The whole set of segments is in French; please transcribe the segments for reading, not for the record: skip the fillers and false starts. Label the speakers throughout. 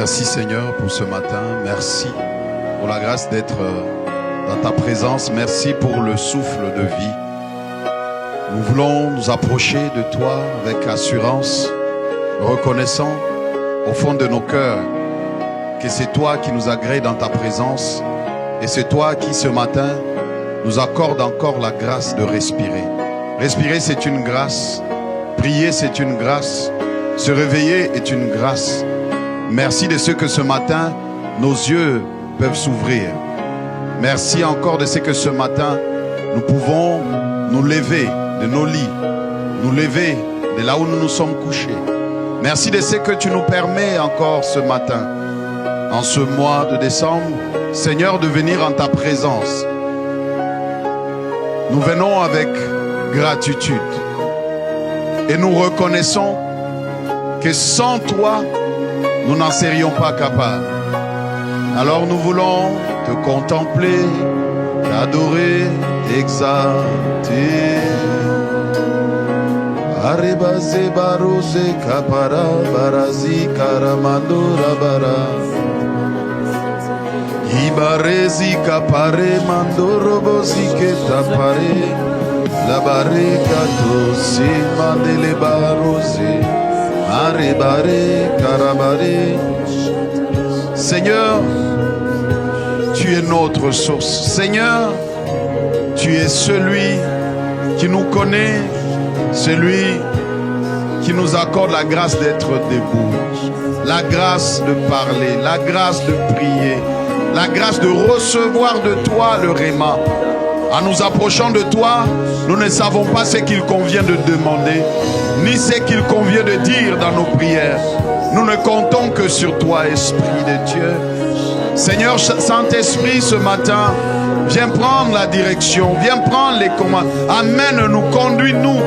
Speaker 1: Merci Seigneur pour ce matin. Merci pour la grâce d'être dans ta présence. Merci pour le souffle de vie. Nous voulons nous approcher de toi avec assurance, reconnaissant au fond de nos cœurs que c'est toi qui nous agrée dans ta présence et c'est toi qui ce matin nous accorde encore la grâce de respirer. Respirer, c'est une grâce. Prier, c'est une grâce. Se réveiller est une grâce. Merci de ce que ce matin, nos yeux peuvent s'ouvrir. Merci encore de ce que ce matin, nous pouvons nous lever de nos lits, nous lever de là où nous nous sommes couchés. Merci de ce que tu nous permets encore ce matin, en ce mois de décembre, Seigneur, de venir en ta présence. Nous venons avec gratitude et nous reconnaissons que sans toi, nous n'en serions pas capables. Alors nous voulons te contempler, t'adorer, t'exalter. Arebase barose kapara barazi karamandora bara. Ibarezi kapare mandoro bozi ketapare. La bareka dosi mandele barose. Arebare karabare. Seigneur, tu es notre source. Seigneur, tu es celui qui nous connaît, celui qui nous accorde la grâce d'être debout, la grâce de parler, la grâce de prier, la grâce de recevoir de toi le réma. En nous approchant de toi, nous ne savons pas ce qu'il convient de demander, ni ce qu'il convient de dire dans nos prières. Nous ne comptons que sur toi, Esprit de Dieu. Seigneur Saint-Esprit, ce matin, viens prendre la direction, viens prendre les commandes. Amène-nous, conduis-nous.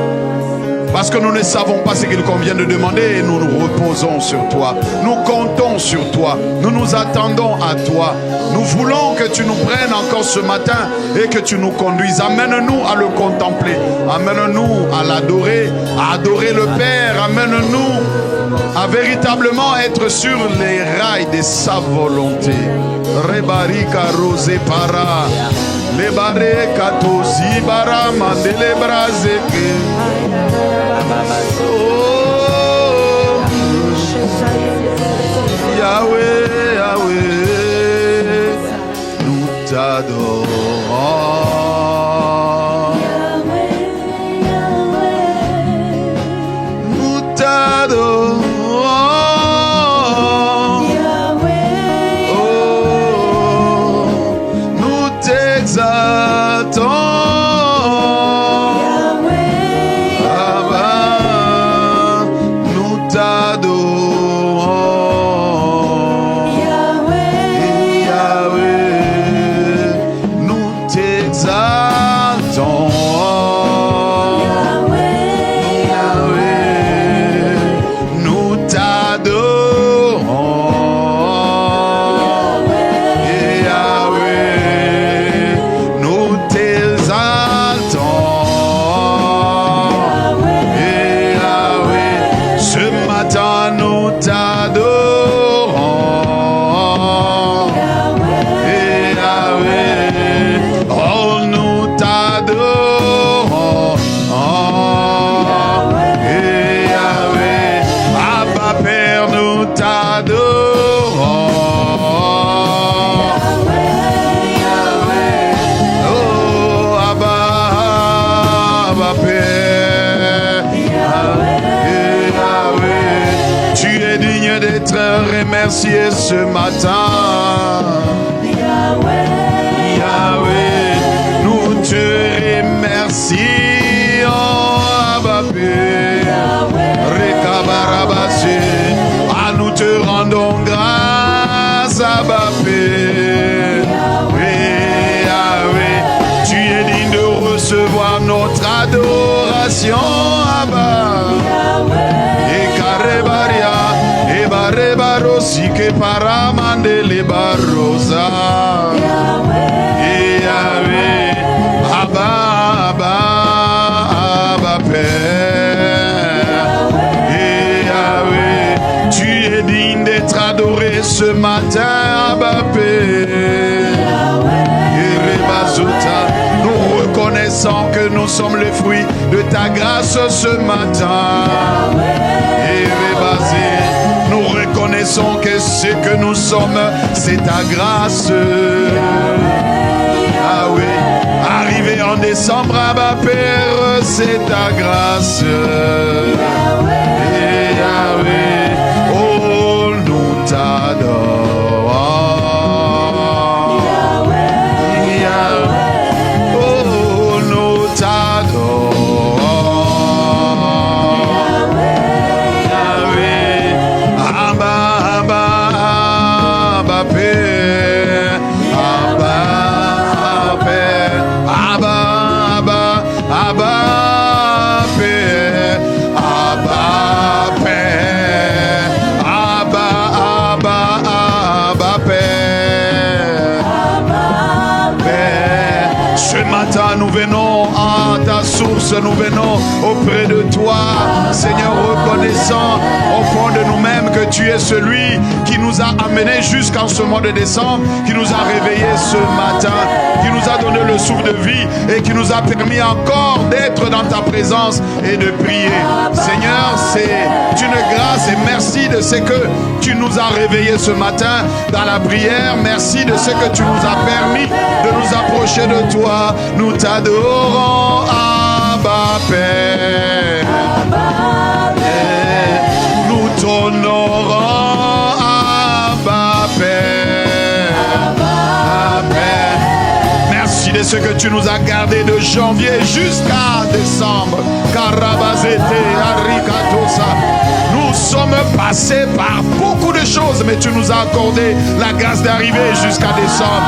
Speaker 1: Parce que nous ne savons pas ce qu'il convient de demander et nous nous reposons sur toi. Nous comptons sur toi. Nous nous attendons à toi. Nous voulons que tu nous prennes encore ce matin et que tu nous conduises. Amène-nous à le contempler. Amène-nous à l'adorer, à adorer le Père. Amène-nous à véritablement être sur les rails de sa volonté. Rebarika rosé para. Le bare katosi bara mandele brazeke. Oh, Yahweh, Yahweh, nous t'adorons. Nous t'adorons. Oh, nous t'exaltons. Remercier ce matin. Yahweh, Yahweh, nous te remercions. Abba Père, Rekabarabasé, nous te rendons grâce. Abba Père, Yahweh, tu es digne de recevoir notre adoration. Abba, et Karebaria. Rebarosi que paramande le barrosa. Yahweh, Abba, Abba, Abba Père. Yahweh, tu es digne d'être adoré ce matin, Abba Père. Nous reconnaissons que nous sommes les fruits de ta grâce ce matin. Nous reconnaissons que ce que nous sommes, c'est ta grâce. Ah oui, arrivé en décembre, Abba Père, c'est ta grâce. Et Yahweh, oh, nous t'adorons. Nous venons à ta source, nous venons auprès de toi, Seigneur, reconnaissant au fond de nous-mêmes que tu es celui qui nous a amenés jusqu'en ce mois de décembre, qui nous a réveillés ce matin, qui nous a donné le souffle de vie et qui nous a permis encore d'être dans ta présence et de prier. Seigneur, c'est une grâce et merci de ce que tu nous as réveillés ce matin dans la prière. Merci de ce que tu nous as permis de nous approcher de toi. Nous t'adorons, Abba Père. Nous t'honorons, Abba Père. Merci de ce que tu nous as gardés de janvier jusqu'à décembre. Karabazete, Arikatosa. Nous sommes passés par beaucoup de choses, mais tu nous as accordé la grâce d'arriver jusqu'à décembre.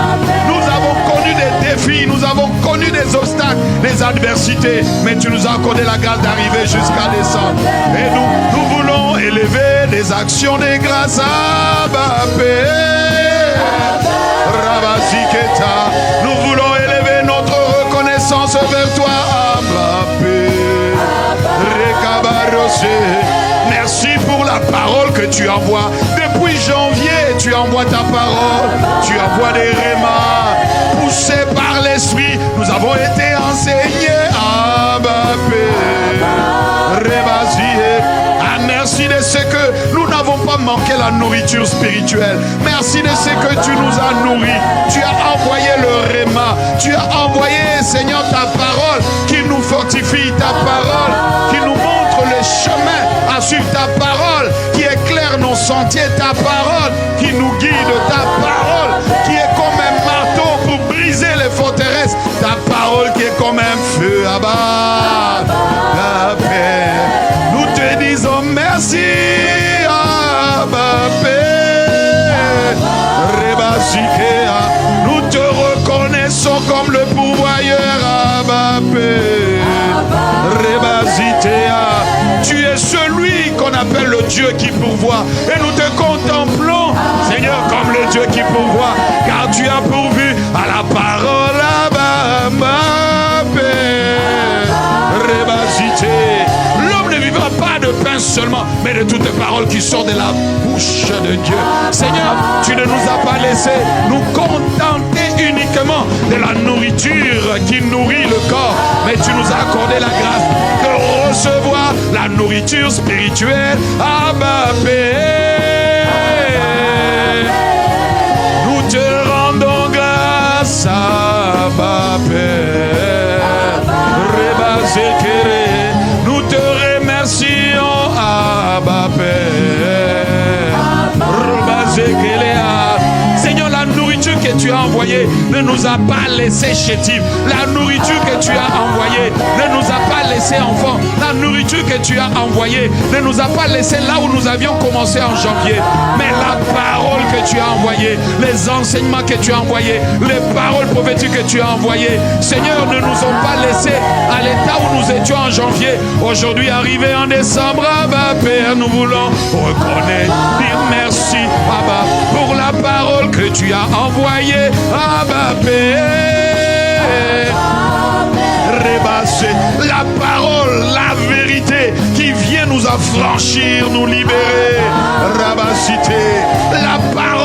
Speaker 1: Nous avons connu des défis, nous avons connu des obstacles, des adversités, mais tu nous as accordé la grâce d'arriver jusqu'à décembre. Et nous voulons élever des actions de grâce à Babé. Rabaziketa. Nous voulons élever notre reconnaissance vers toi, Babé. Rekabarosé. Merci pour la parole que tu envoies. Depuis janvier, tu envoies ta parole. Tu envoies des rémas. Poussés par l'esprit, nous avons été enseignés. Merci de ce que nous n'avons pas manqué la nourriture spirituelle. Merci de ce que tu nous as nourris. Tu as envoyé le réma. Tu as envoyé, Seigneur, ta parole qui nous fortifie, ta parole qui nous montre le chemin à suivre, ta parole qui éclaire nos sentiers, ta parole qui nous guide, ta parole qui est comme un marteau pour briser les forteresses, ta parole qui est comme un feu à bas. Nous te disons merci, Abba Père. Nous te reconnaissons comme le pourvoyeur, Abba Père. Tu es celui qu'on appelle le Dieu qui pourvoit. Et nous te contemplons, Seigneur, comme le Dieu qui pourvoit. Car tu as pourvu à la parole, Abba Père. L'homme ne vivra pas de pain seulement, mais de toutes les paroles qui sortent de la bouche de Dieu. Seigneur, tu ne nous as pas laissé nous contenter uniquement de la nourriture qui nourrit le corps, mais tu nous as accordé la grâce de recevoir la nourriture spirituelle. Abba Père, nous te rendons grâce, Abba Père. Nous te remercions, Abba Père. Seigneur, la nourriture que tu as envoyée ne nous a pas laissé chétifs. La nourriture que tu as envoyée ne nous a pas laissé enfants. La nourriture que tu as envoyée ne nous a pas laissé là où nous avions commencé en janvier. Mais la parole que tu as envoyée, les enseignements que tu as envoyés, les paroles prophétiques que tu as envoyées, Seigneur, ne nous ont pas laissés à l'état où nous étions en janvier. Aujourd'hui, arrivé en décembre, Abba Père, nous voulons reconnaître, dire merci, Abba, pour la parole que tu as envoyée, Abba Père. La parole, la vérité qui vient nous affranchir, nous libérer. Rabasité, la parole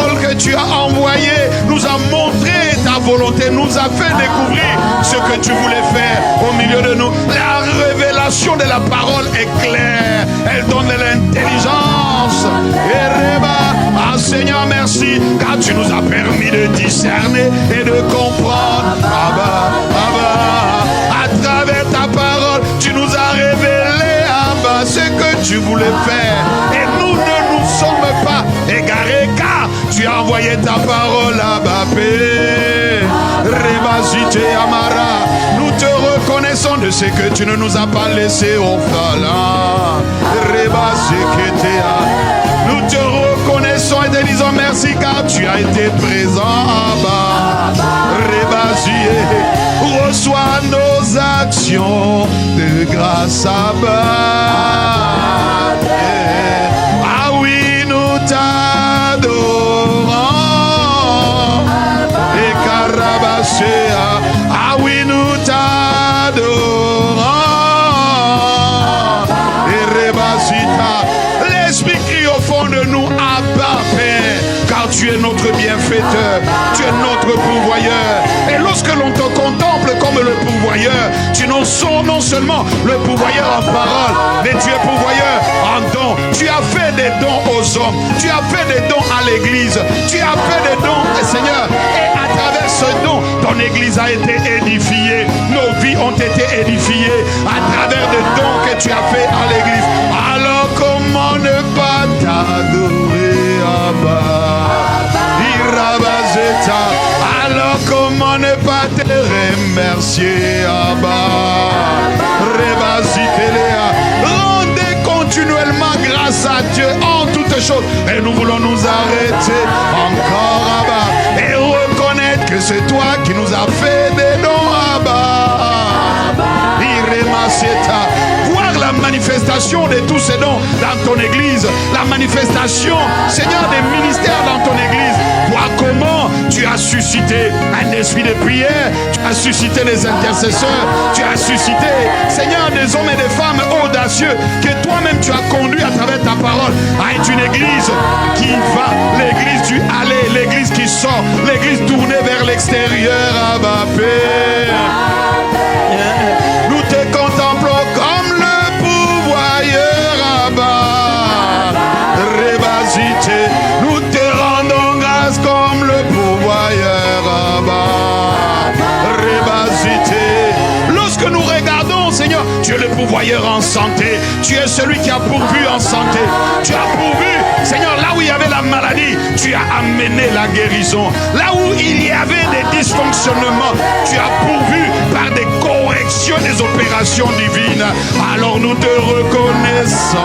Speaker 1: tu as envoyé, nous a montré ta volonté, nous a fait découvrir ce que tu voulais faire au milieu de nous. La révélation de la parole est claire, elle donne de l'intelligence. Ah Seigneur, merci, car tu nous as permis de discerner et de comprendre. Abba, Abba, à travers ta parole, tu nous as révélé, Abba, ce que tu voulais faire. Et nous ne nous sommes pas égarés, car tu as envoyé ta parole, Abba, Rebazite Amara. Nous te reconnaissons de ce que tu ne nous as pas laissé orphelins. Rebazeketea. Nous te reconnaissons et te disons merci car tu as été présent. Abba, Rebazie. Reçois nos actions de grâce, Abba. Ah oui, nous t'adorons. Et Karabasea. Ah oui, nous t'adorons. Et Rebasita. L'Esprit crie au fond de nous, Abba, Père, car tu es notre bienfaiteur, tu es notre pourvoyeur. Et lorsque l'on te contemple comme le pourvoyeur, tu n'en sors non seulement le pourvoyeur en parole, mais tu es pourvoyeur en dons. Tu as fait des dons aux hommes, tu as fait des dons à l'église, tu as fait des dons, Seigneur, et à travers ce don, ton église a été édifiée, nos vies ont été édifiées à travers des dons que tu as fait à l'église. Alors comment ne pas t'adorer, Abba? Irabazeta. Alors comment ne pas te remercier, Abba? Rebazitelea. Rendez continuellement grâce à Dieu en toutes choses. Et nous voulons nous arrêter encore, Abba, et reconnaître que c'est toi qui nous as fait des dons, Abba. Iremasieta. Voir la manifestation de tous ces dons dans ton église, la manifestation, Seigneur, des ministères dans ton église. Vois comment tu as suscité un esprit de prière, tu as suscité des intercesseurs, tu as suscité, Seigneur, des hommes et des femmes audacieux que toi-même tu as conduit à travers ta parole à être une église qui va, l'église du aller, l'église qui sort, l'église tournée vers l'extérieur, Abba Père. Nous te contemplons comme le pourvoyeur, Abba. Rebazite. Nous te rendons grâce comme le pourvoyeur, Abba. Rebazite. Lorsque nous regardons, Seigneur, tu es le pourvoyeur en santé. Tu es celui qui a pourvu en santé. Tu as pourvu, Seigneur, là où il y avait la maladie, tu as amené la guérison. Là où il y avait des dysfonctionnements, tu as pourvu par des corrections, des opérations divines. Alors nous te reconnaissons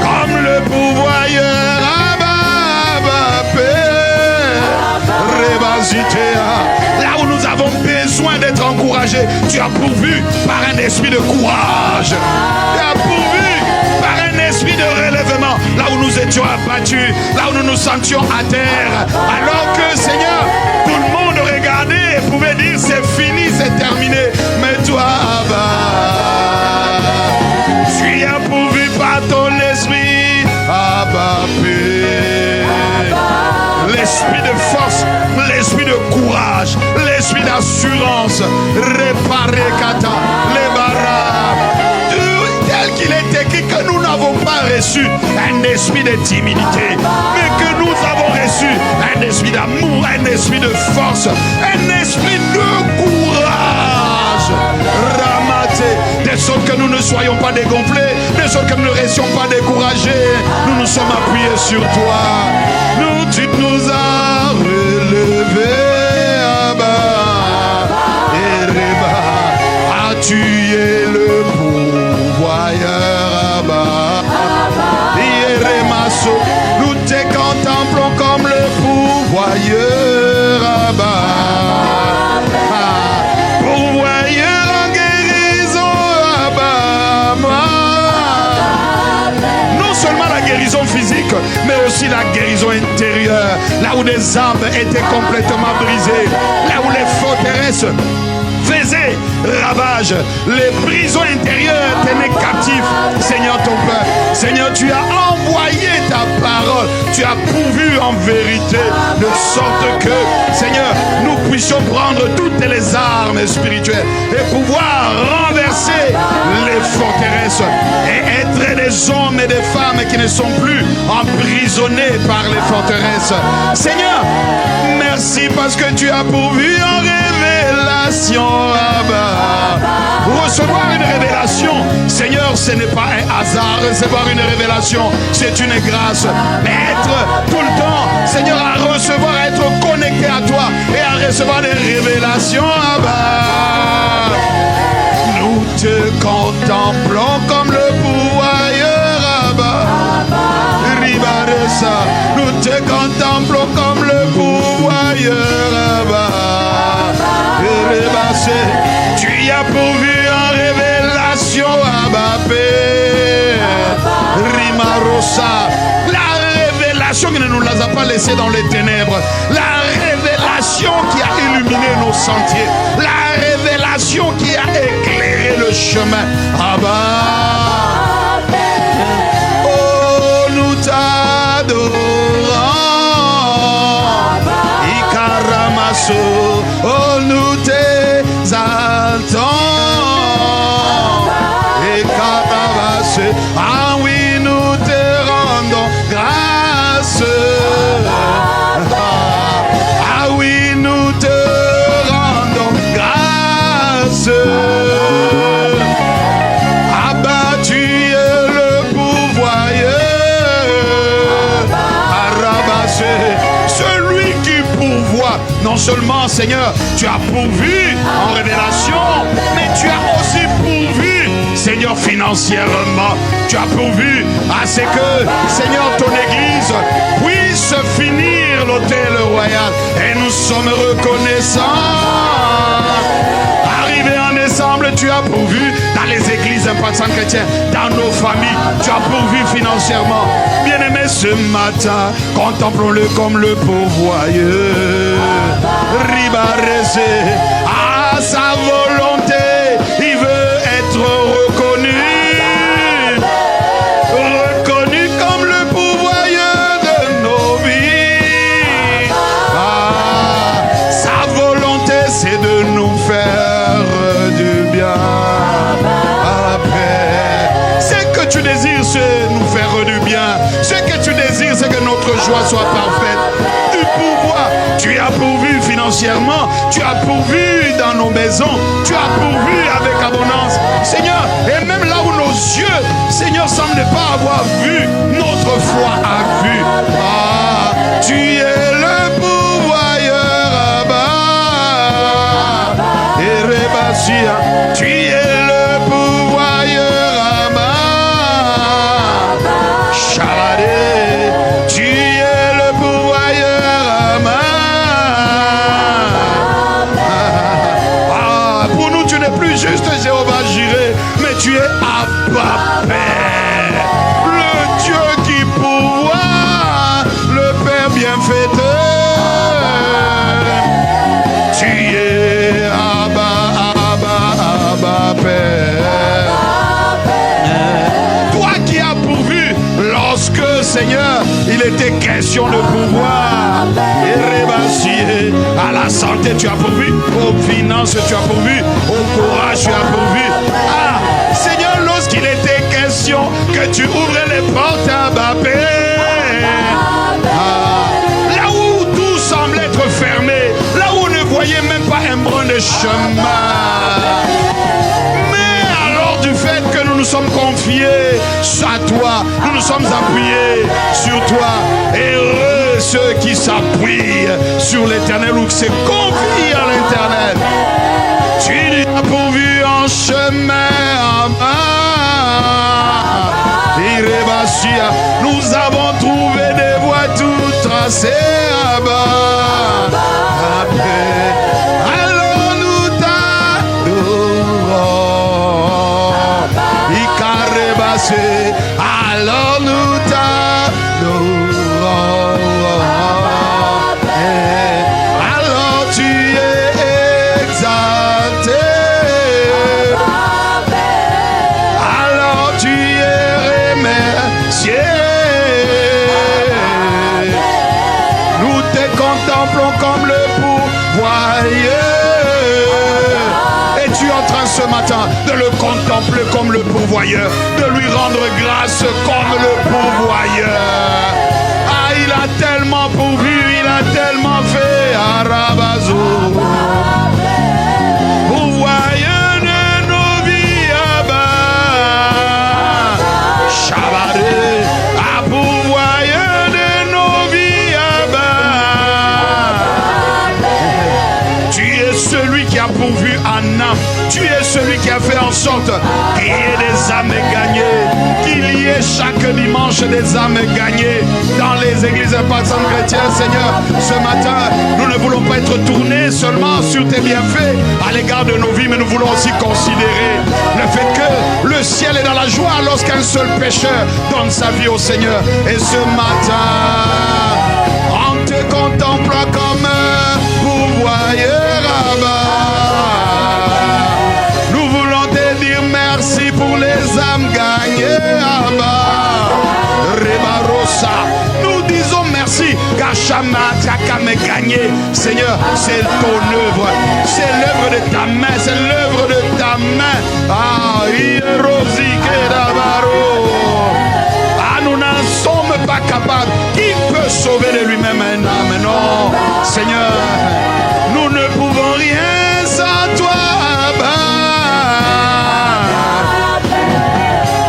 Speaker 1: comme le pourvoyeur, Abba, Abba, Père. Rebazitea. Là où nous avons besoin d'être encouragés, tu as pourvu par un esprit de courage. Tu as pourvu par un esprit de relèvement. Là où nous étions abattus, là où nous nous sentions à terre. Alors que, Seigneur, tout le monde regardait et pouvait dire c'est fini, c'est terminé. Mais toi, Abba, tu as pourvu par ton esprit, Abba, l'esprit de force, l'esprit de courage, l'esprit d'assurance, réparer kata, les barras, tel qu'il est écrit que nous n'avons pas reçu un esprit de timidité, mais que nous avons reçu un esprit d'amour, un esprit de force, un esprit de courage, ramaté, de sorte que nous ne soyons pas dégonflés, de sorte que nous ne restions pas découragés. Nous nous sommes appuyés sur toi. Tu nous as relevés, Abba, et Reba, tu es le pourvoyeur, Abba, et Remaso, nous te contemplons comme le pourvoyeur, Abba, pourvoyeur en guérison, Abba, non seulement la guérison physique, mais aussi la guérison intérieure, là où des âmes étaient complètement brisées, là où les forteresses faisaient ravage. Les prisons intérieures tenaient captif, Seigneur, ton peuple. Seigneur, tu as envoyé ta parole, tu as pourvu en vérité, de sorte que, Seigneur, nous puissions prendre toutes les armes spirituelles et pouvoir renverser les forteresses et être des hommes et des femmes qui ne sont plus emprisonnés par les forteresses. Seigneur, merci parce que tu as pourvu en révélation. Recevoir une révélation, Seigneur, ce n'est pas un hasard. Recevoir une révélation, c'est une grâce. Mais être tout le temps, Seigneur, à recevoir, à être connecté à toi et à recevoir des révélations. Nous te contemplons comme le pourvoyeur. Nous te contemplons comme le pourvoyeur. Tu y as pourvu en révélation, Rimarosa. La révélation qui ne nous a pas laissé dans les ténèbres. La révélation qui a illuminé nos sentiers. La révélation qui a éclairé le chemin. Oh, nous t'adorons. Ikaramaso. Oh, nous t'exaltons. Et Karavase. Ah oui, nous te rendons grâce. Ah oui, nous te rendons grâce. Tu es le pourvoyeur. Celui qui pourvoit. Non seulement, Seigneur, tu as pourvu en révélation, mais tu as aussi pourvu, Seigneur, financièrement. Tu as pourvu à ce que, Seigneur, ton Église puisse finir l'autel royal. Et nous sommes reconnaissants. Arrivé en ensemble, tu as pourvu dans les églises impactantes chrétiennes, dans nos familles, tu as pourvu financièrement. Bien-aimé, ce matin, contemplons-le comme le pourvoyeur. Ribarese, à sa volonté, il veut être reconnu. Reconnu comme le pourvoyeur de nos vies. Sa volonté, c'est de nous faire du bien. Ce que tu désires, c'est nous faire du bien. Ce que tu désires, c'est que notre joie soit parfaite. Du pouvoir, tu as pourvu financièrement, tu as pourvu dans nos maisons, tu as pourvu avec abondance. Seigneur, et même là où nos yeux, Seigneur, semblent ne pas avoir vu, notre foi a vu. Tu es le pourvoyeur. Et Rebasia, tu es le pourvoyeur. Tu es le pourvoyeur. Pour nous, tu n'es plus juste Jéhovah Jireh, mais tu es Abba Père, le Dieu qui pourvoit, le Père bienfaiteur. Tu es Abba Père. Toi qui as pourvu lorsque, Seigneur, il était question de pouvoir. Et rébassier à la santé, tu as pourvu. Aux finances, tu as pourvu. Au courage, tu as pourvu. Seigneur, lorsqu'il était question que tu ouvrais les portes à Babé, là où tout semble être fermé, là où on ne voyait même pas un brin de chemin. Mais alors du fait que nous nous sommes confiés à toi, nous nous sommes appuyés sur toi. Heureux ceux qui s'appuient sur l'Éternel ou qui se confient à l'Éternel. Tu nous as pourvu en chemin. Nous avons trouvé des voies toutes tracées. Alors nous t'adorons. Alors nous t'adorons. Alors tu es exalté. tu es en train ce matin de le contempler comme le pourvoyeur, de lui rendre grâce comme le pourvoyeur. Ah, il a tellement pourvu, il a tellement fait. Arabazo. Pourvoyeur de nos vies, Abba. Shabare. Ah, pourvoyeur de nos vies, Abba. Tu es celui qui a pourvu en âme. Tu es celui qui a fait en sorte qu'il y ait des âmes gagnées, qu'il y ait chaque dimanche des âmes gagnées dans les églises impactantes chrétiennes. Seigneur, ce matin, nous ne voulons pas être tournés seulement sur tes bienfaits à l'égard de nos vies, mais nous voulons aussi considérer le fait que le ciel est dans la joie lorsqu'un seul pécheur donne sa vie au Seigneur. Et ce matin, en te contemplant comme pourvoyeur, Abba, merci pour les âmes gagnées, Abba. Rebarosa. Nous disons merci, car Chama gagné. Seigneur, c'est ton œuvre. C'est l'œuvre de ta main. C'est l'œuvre de ta main. Ah, Hierosike Dabaro. Ah, nous n'en sommes pas capables. Qui peut sauver de lui-même un âme? Non, Seigneur, nous ne pouvons rien sans toi, Abba.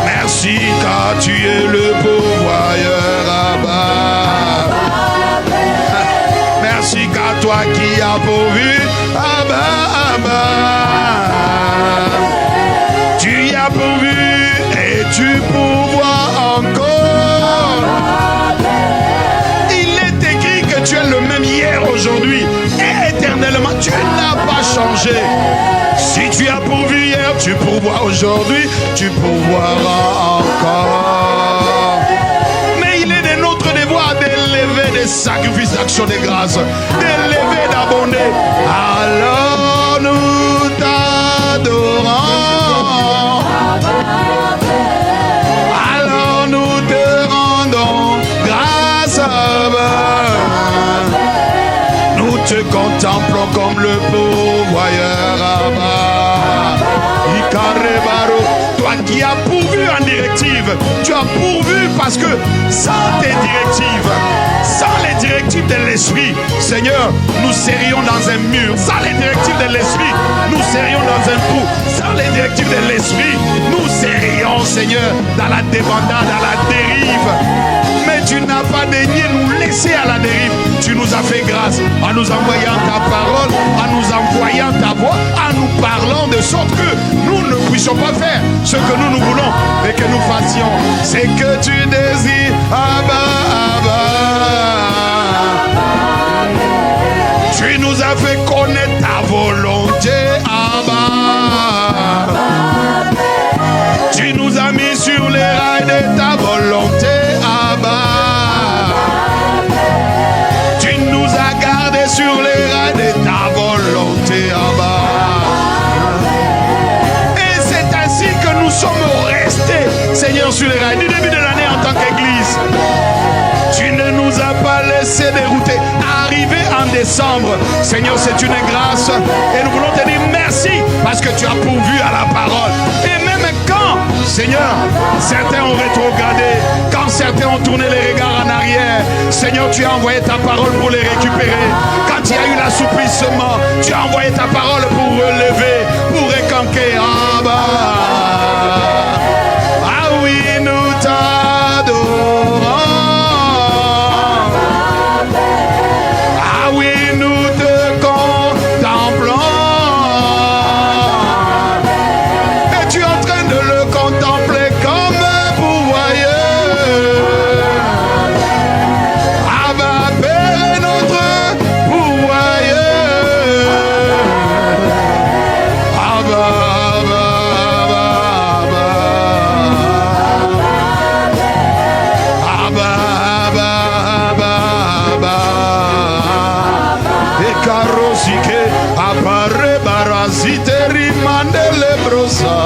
Speaker 1: Merci car tu es le pourvoyeur, Abba. Merci car toi qui as pourvu, Abba, Abba. Tu y as pourvu et tu pourvois encore. Il est écrit que tu es le même hier, aujourd'hui et éternellement. Tu n'as pas changé. Si tu as pourvu hier, tu pourvois aujourd'hui, tu pourvoiras encore. Mais il est de notre devoir d'élever des sacrifices d'action de grâce, d'élever, d'abonder. Alors nous t'adorons. Alors nous te rendons grâce, Abba. Nous te contemplons comme le pourvoyeur, Abba. Ikarebaro. Toi qui as pourvu en directive, tu as pourvu parce que sans tes directives, sans les directives de l'esprit, Seigneur, nous serions dans un mur. Sans les directives de l'esprit, nous serions dans un trou. Sans les directives de l'esprit, nous serions, Seigneur, dans la débandade, dans la dérive. Mais tu n'as pas daigné nous laisser à la dérive. Tu nous as fait grâce en nous envoyant ta parole, en nous envoyant ta voix, en nous parlant de sorte que nous ne puissions pas faire ce que nous voulons et que nous fassions. C'est que tu désires, Abba, Abba. Tu nous as fait connaître ta volonté, Abba. Tu nous as mis sur les rails de ta volonté, Abba. Tu nous as gardés sur les rails de ta volonté, Abba. Et c'est ainsi que nous sommes restés, Seigneur, sur les rails du début de l'année en tant qu'Église. Tu ne nous as pas laissé dérouter. Arrivé en décembre, Seigneur, c'est une grâce. Et nous voulons te dire merci parce que tu as pourvu à la parole. Et même quand, Seigneur, certains ont rétrogradé, quand certains ont tourné les regards en arrière, Seigneur, tu as envoyé ta parole pour les récupérer. Quand il y a eu l'assouplissement, tu as envoyé ta parole pour relever, pour réconquérir. Ah oui, nous t'adorons. Ah oui, nous te contemplons. Et tu es en train de le contempler comme un pourvoyeur. Abba, Père est notre pourvoyeur. Abba, Abba, Abba, Abba. Abba, Abba, Abba, Abba. E carosike appare barazite rimande le brosa.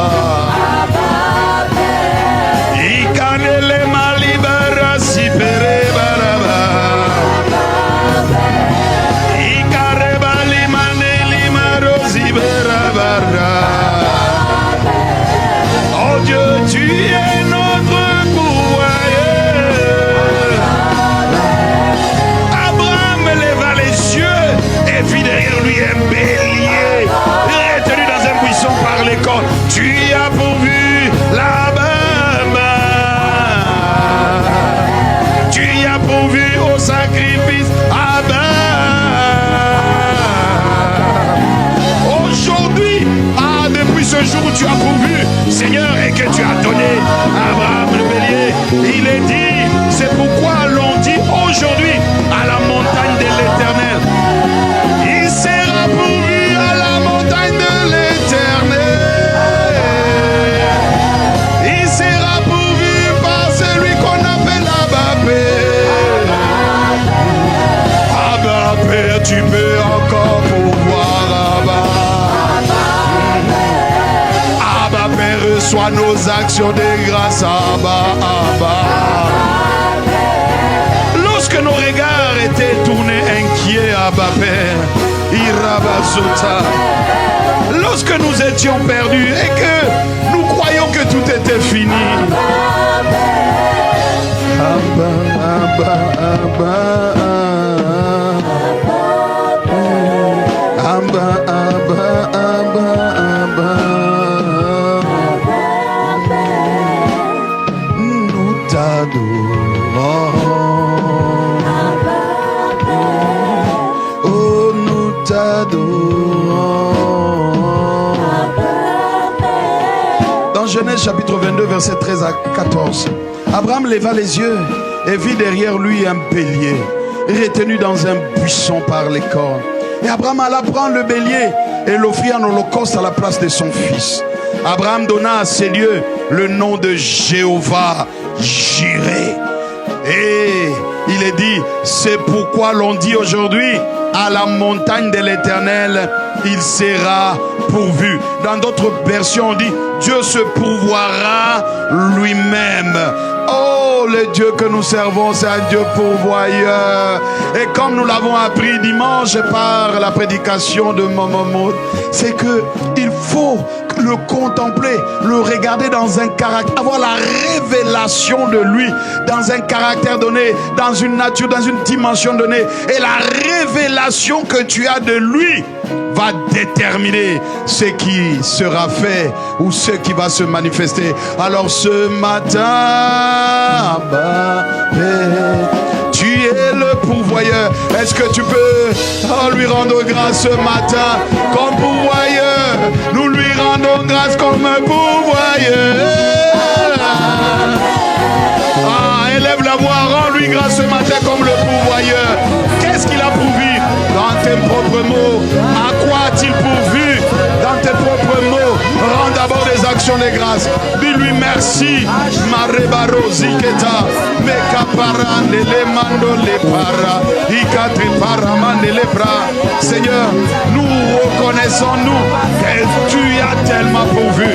Speaker 1: I canele malibera si pere baraba. I careba limane limarosi barabara. par les cordes. Tu as pourvu là-bas. Tu as pourvu au sacrifice. Aujourd'hui, depuis ce jour où tu as pourvu, Seigneur, et que tu as donné à Abraham le bélier, il est dit, c'est pourquoi l'on dit aujourd'hui à la montagne de l'Éternel, il sera pourvu à la montagne de l'Éternel. Il sera pourvu par celui qu'on appelle Abba Père. Abba Père, tu peux encore pourvoir, Abba. Abba Père, reçois nos actions de grâce, Abba, Abba. Lorsque nos regards étaient tournés inquiets, Abba Père, Irabazota. Lorsque nous étions perdus et que nous croyons que tout était fini. Abba, Abba, Abba. Abba, Abba, Abba, Abba. Nous t'adorons. Oh, nous t'adorons. Dans Genèse chapitre 22, verset 13 à 14, Abraham leva les yeux et vit derrière lui un bélier, retenu dans un buisson par les cornes. Et Abraham alla prendre le bélier et l'offrit en holocauste à la place de son fils. Abraham donna à ces lieux le nom de Jéhovah Jireh. Et il est dit, c'est pourquoi l'on dit aujourd'hui, à la montagne de l'Éternel, il sera pourvu. Dans d'autres versions, on dit, Dieu se pourvoira lui-même. Oh, le Dieu que nous servons, c'est un Dieu pourvoyeur. Et comme nous l'avons appris dimanche par la prédication de Maman Maud, c'est que il faut le contempler, le regarder dans un caractère, avoir la révélation de lui, dans un caractère donné, dans une nature, dans une dimension donnée. Et la révélation que tu as de lui va déterminer ce qui sera fait ou ce qui va se manifester. Alors ce matin, tu es le pourvoyeur. Est-ce que tu peux lui rendre grâce ce matin comme pourvoyeur? Nous lui rendons grâce comme un pourvoyeur. Élève la voix, rends-lui grâce ce matin comme le pourvoyeur. Qu'est-ce qu'il a pourvu dans tes propres mots? À quoi a-t-il pourvu dans tes propres mots? Rends d'abord des actions de grâce. Dis-lui merci. Marebaro ziketa, mekaparan les mando les para, ikatri paraman les bras. Seigneur, nous reconnaissons nous que tu as tellement pourvu.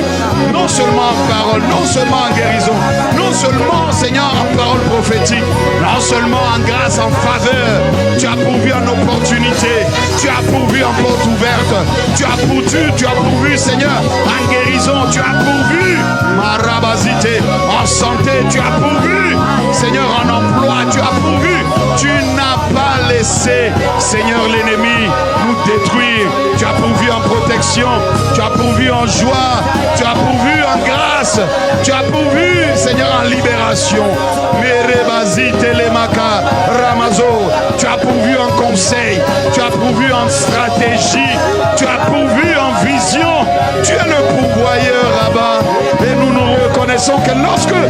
Speaker 1: Non seulement en parole, non seulement en guérison, non seulement, Seigneur, en parole prophétique, non seulement en grâce, en faveur. Tu as pourvu en opportunité, tu as pourvu en porte ouverte, tu as pourvu, Seigneur, en guérison, tu as pourvu, marabasité, en santé, tu as pourvu, Seigneur, en emploi, tu as pourvu. Tu n'as pas laissé, Seigneur, l'ennemi nous détruire. Tu as pourvu en protection, tu as pourvu en joie, tu as pourvu en grâce, tu as pourvu, Seigneur, en libération. Merebasite lemaka ramazo, tu as pourvu en conseil, tu as pourvu en stratégie, tu as pourvu en vision. Tu es le pourvoyeur, Abba. Et nous nous reconnaissons que lorsque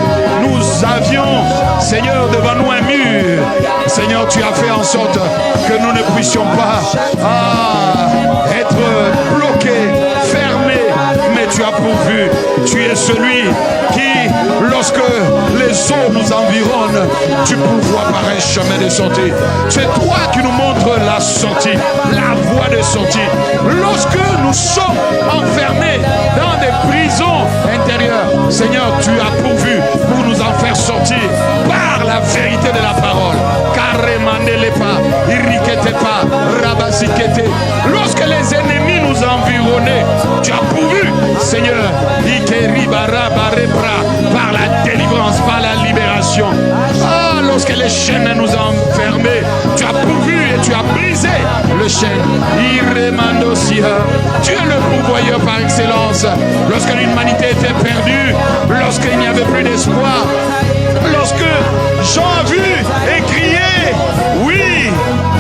Speaker 1: nous avions, Seigneur, devant nous un mur, Seigneur, tu as fait en sorte que nous ne puissions pas être bloqués, fermés, mais tu as pourvu. Tu es celui qui, lorsque les eaux nous environnent, tu pourvois par un chemin de sortie. C'est toi qui nous montres la sortie, la voie de sortie. Lorsque nous sommes enfermés dans des prisons intérieures, Seigneur, tu as pourvu pour nous en faire sortir par la vérité de la parole. Lorsque les ennemis nous environnaient, tu as pourvu, Seigneur, par la délivrance, par la libération. Lorsque les chaînes nous enfermaient, tu as pourvu et tu as brisé le chêne. Tu es le pourvoyeur par excellence. Lorsque l'humanité était perdue, lorsqu'il n'y avait plus d'espoir, lorsque Jean a vu et crié, oui,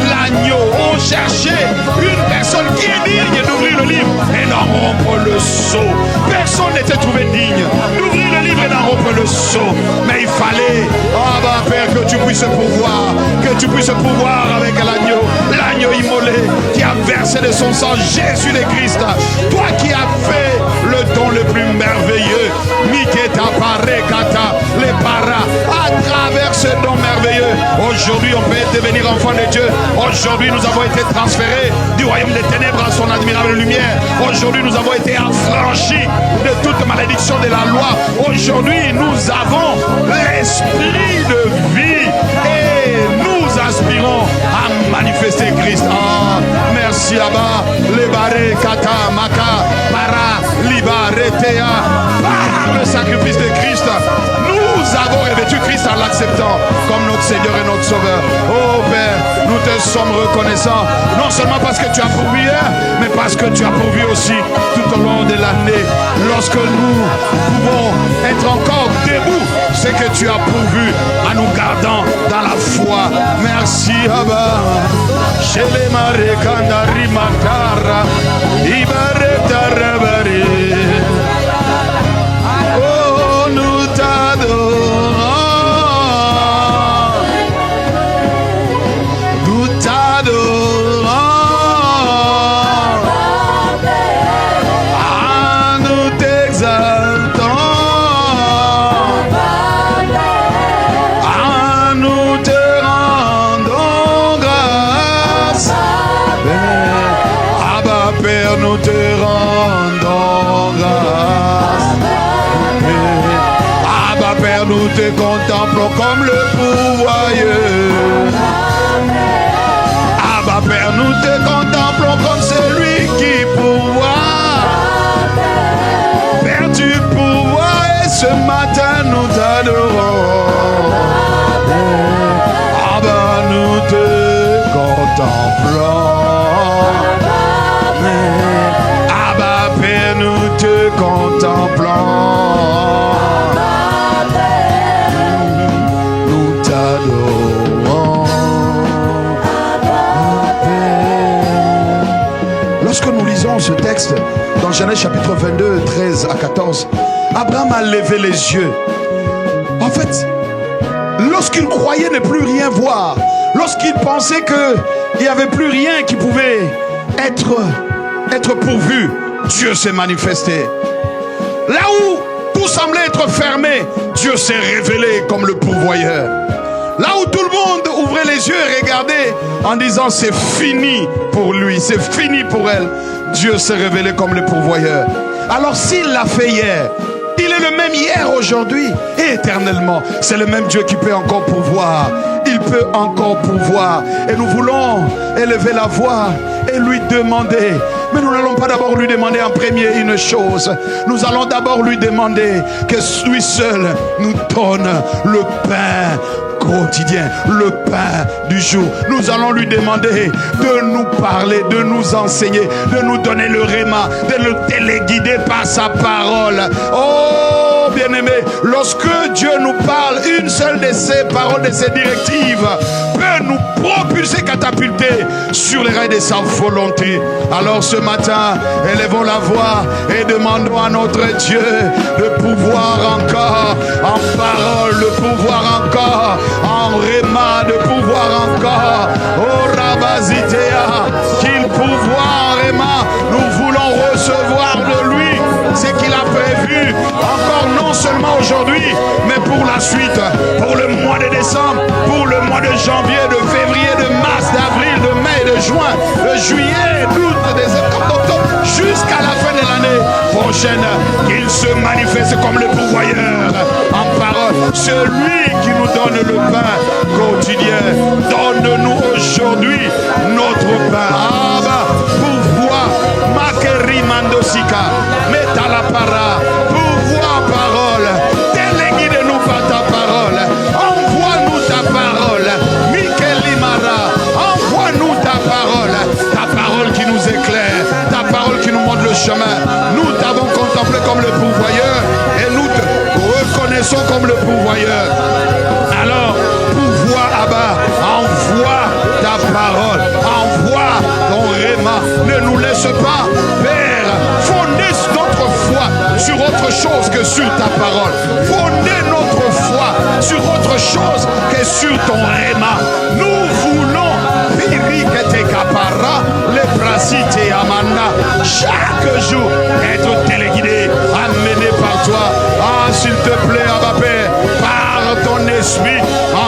Speaker 1: l'agneau, on cherchait une personne qui est digne d'ouvrir le livre et d'en rompre le sceau. Personne n'était trouvé digne d'ouvrir le livre et d'en rompre le sceau. Mais il fallait, oh bah Père, que tu puisses pouvoir avec l'agneau immolé qui a versé de son sang, Jésus le Christ. Toi qui as fait le don le plus merveilleux, Miketa Parekata, les paras, à travers ce don merveilleux, aujourd'hui on peut devenir enfant de Dieu. Aujourd'hui nous avons été transférés du royaume des ténèbres à son admirable lumière. Aujourd'hui nous avons été affranchis de toute malédiction de la loi. Aujourd'hui nous avons l'esprit de vie et nous aspirons à manifester Christ. Ah, merci Abba, Lebare, Kata, Maka, Para, Libaretea. Par le sacrifice de Christ, nous avons revêtu Christ en l'acceptant comme notre Seigneur et notre Sauveur. Oh Père, nous te sommes reconnaissants, non seulement parce que tu as pourvu, mais parce que tu as pourvu aussi tout au long de l'année. Lorsque nous pouvons être encore debout, c'est que tu as pourvu en nous gardant dans la foi. Merci Abba. Shele mare kandari matara ibare tarabari. Oh, nous t'adorons. Nous t'adorons. Ah, nous t'exaltons. Ah, nous te rendons grâce. Abba Père, nous te rendons grâce. Abba Père, nous te contemplons comme le pourvoyeur. Abba Père, nous te contemplons comme celui qui pourvoit. Père, tu pourvois et ce matin nous t'adorons. Abba, nous te contemplons. Abba Père, nous te contemplons. Nous t'adorons. Lorsque nous lisons ce texte dans Genèse chapitre 22, 13 à 14, Abraham a levé les yeux. En fait, lorsqu'il croyait ne plus rien voir, lorsqu'il pensait qu'il n'y avait plus rien qui pouvait être pourvu, Dieu s'est manifesté. Là où tout semblait être fermé, Dieu s'est révélé comme le pourvoyeur. Là où tout le monde ouvrait les yeux et regardait en disant c'est fini pour lui, c'est fini pour elle, Dieu s'est révélé comme le pourvoyeur. Alors s'il l'a fait hier, il est le même hier, aujourd'hui et éternellement. C'est le même Dieu qui peut encore pourvoir. Il peut encore pourvoir. Et nous voulons élever la voix et lui demander. Mais nous n'allons pas d'abord lui demander en premier une chose. Nous allons d'abord lui demander que lui seul nous donne le pain quotidien, le pain du jour. Nous allons lui demander de nous parler, de nous enseigner, de nous donner le réma, de le téléguider par sa parole. Oh bien-aimé, lorsque Dieu nous parle, une seule de ses paroles, de ses directives peut nous propulser, catapulter sur les rails de sa volonté. Alors ce matin, élevons la voix et demandons à notre Dieu de pouvoir encore en parole, de pouvoir encore en réma, de pouvoir encore au Rabazitea, qu'il pouvoir en réma. Nous voulons recevoir de lui ce qu'il a prévu encore, non seulement aujourd'hui, mais pour la suite, pour le mois de décembre, pour le mois de janvier, de février, de mars, d'avril, de mai, de juin, de juillet, d'août, de septembre, d'octobre, jusqu'à la fin de l'année prochaine, qu'il se manifeste comme le pourvoyeur en parole, celui qui nous donne le pain quotidien. Donne-nous aujourd'hui notre pain. Pourvoi, Makeri Mandosika, Metalapara, pourvoi parole, déléguide-nous par ta parole, envoie-nous ta parole, Mikelimara, envoie-nous ta parole. comme le pourvoyeur et nous te reconnaissons comme le pourvoyeur. Alors, pourvoie, Abba, envoie ta parole, envoie ton réma. Ne nous laisse pas, Père, fonder notre foi sur autre chose que sur ta parole. Fonder notre foi sur autre chose que sur ton réma. Nous voulons chaque jour être téléguidé, amené par toi. Ah, s'il te plaît, Abba Père, par ton esprit,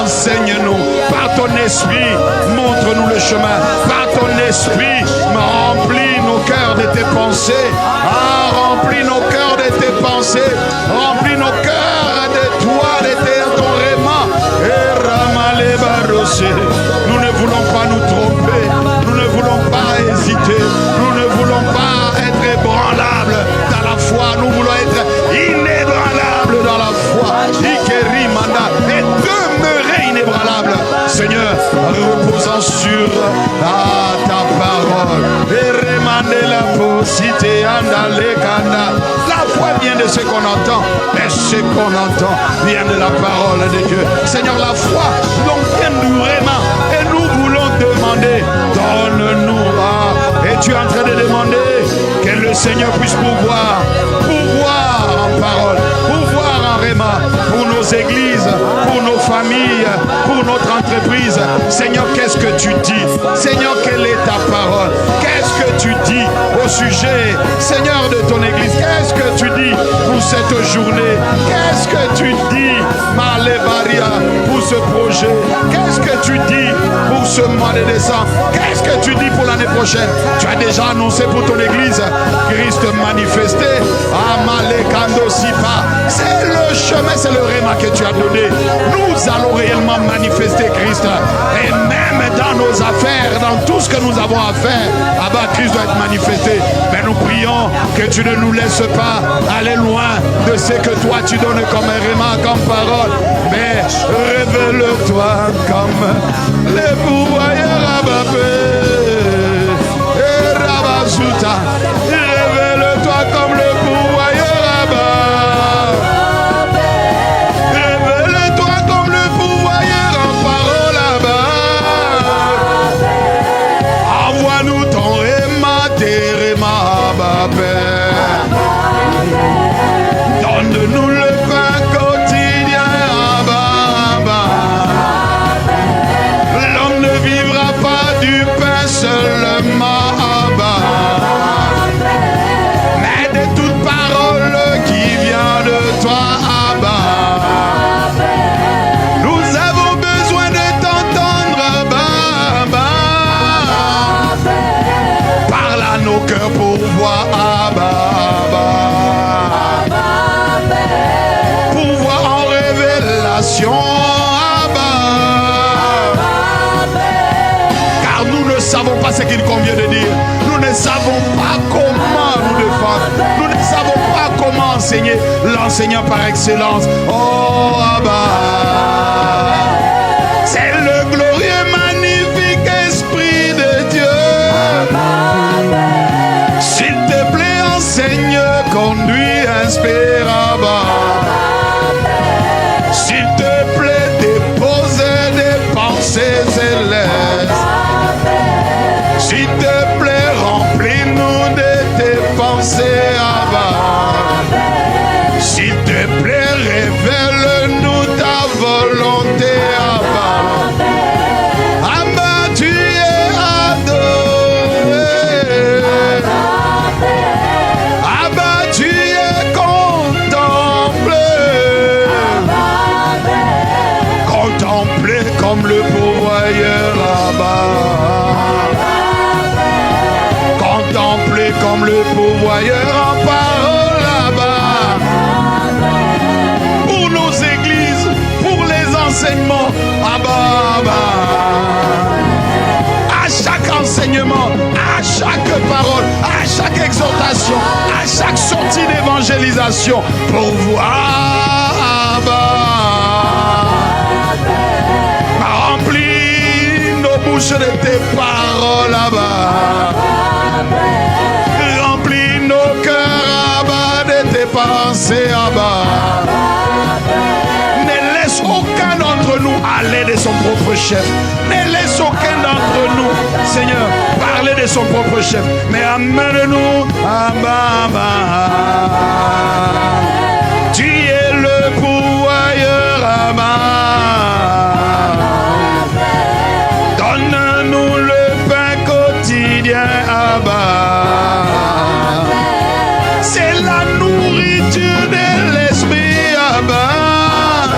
Speaker 1: enseigne-nous. Par ton esprit, montre-nous le chemin. Par ton esprit, remplis nos cœurs de tes pensées. Ah, remplis nos cœurs de tes pensées. Remplis nos cœurs de toi, de ton réma. Et ramalé barosé. Nous ne voulons pas nous tromper. Nous ne voulons pas hésiter. Nous ne voulons pas être ébranlables dans la foi. Nous voulons être inébranlables dans la foi. Et demeurer inébranlables. Seigneur, reposant sur ta parole. La foi vient de ce qu'on entend. Et ce qu'on entend vient de la parole de Dieu. Seigneur, la foi, donc vient du réma. Et nous voulons demander, donne-nous. Et tu es en train de demander que le Seigneur puisse pouvoir en parole, pouvoir en réma, pour nos églises, pour nos familles, pour notre entreprise. Seigneur, qu'est-ce que tu dis? Seigneur, quelle est ta parole? Qu'est-ce que tu dis au sujet, Seigneur, de ton église? Qu'est-ce que tu dis pour cette journée? Qu'est-ce que tu dis, Malébaria, pour ce projet? Qu'est-ce que tu dis pour ce mois de décembre? Qu'est-ce que tu dis pour l'année prochaine? Tu as déjà annoncé pour ton église Christ manifesté. Amalekando Sipa. C'est le chemin, c'est le réma que tu as donné. Nous allons réellement manifester Christ. Et même dans nos affaires, dans tout ce que nous avons à faire, Christ doit être manifesté. Mais nous prions que tu ne nous laisses pas aller loin de ce que toi tu donnes comme réma, comme parole. Mais révèle-toi comme les pourvoyeurs et Rabasuta. Révèle-toi comme le pourvoyeur Abba. Révèle-toi comme le pourvoyeur en parole Abba. Envoie-nous ton réma, tes réma Abba Père. Donne-nous le pain quotidien Abba. L'homme ne vivra pas du pain seulement Abba, mais de toute parole qui vient de toi Abba. Nous avons besoin de t'entendre Abba. Parle à nos cœurs pour voir Abba. Pour voir en révélation Abba. Car nous ne savons pas ce qu'il convient de dire. Nous ne savons pas comment nous défendre. Nous ne savons pas comment enseigner. L'enseignant par excellence. Oh Abba. C'est le glorieux, magnifique Esprit de Dieu. S'il te plaît, enseigne, conduis, inspire Abba. S'il te plaît, dépose des pensées célestes. S'il te plaît, remplis-nous de tes pensées, Abba. S'il te plaît, révèle-nous ta volonté, Abba. Abba, tu es adoré. Abba, tu es contemplé. Contemplé comme le pourvoyeur, Abba. Contemplé comme le pourvoyeur en parole là-bas. Pour nos églises, pour les enseignements, à chaque enseignement, à chaque parole, à chaque exhortation, à chaque sortie d'évangélisation, pour voir remplis nos bouches de tes paroles là-bas. Remplis nos cœurs de tes paroles. passer à bas. Ne laisse aucun d'entre nous aller de son propre chef. Ne laisse aucun d'entre nous, Seigneur, parler de son propre chef. Mais amène-nous à bas. Tu es le pourvoyeur à bas. Donne-nous le pain quotidien à bas. C'est la nourriture de l'esprit à bas.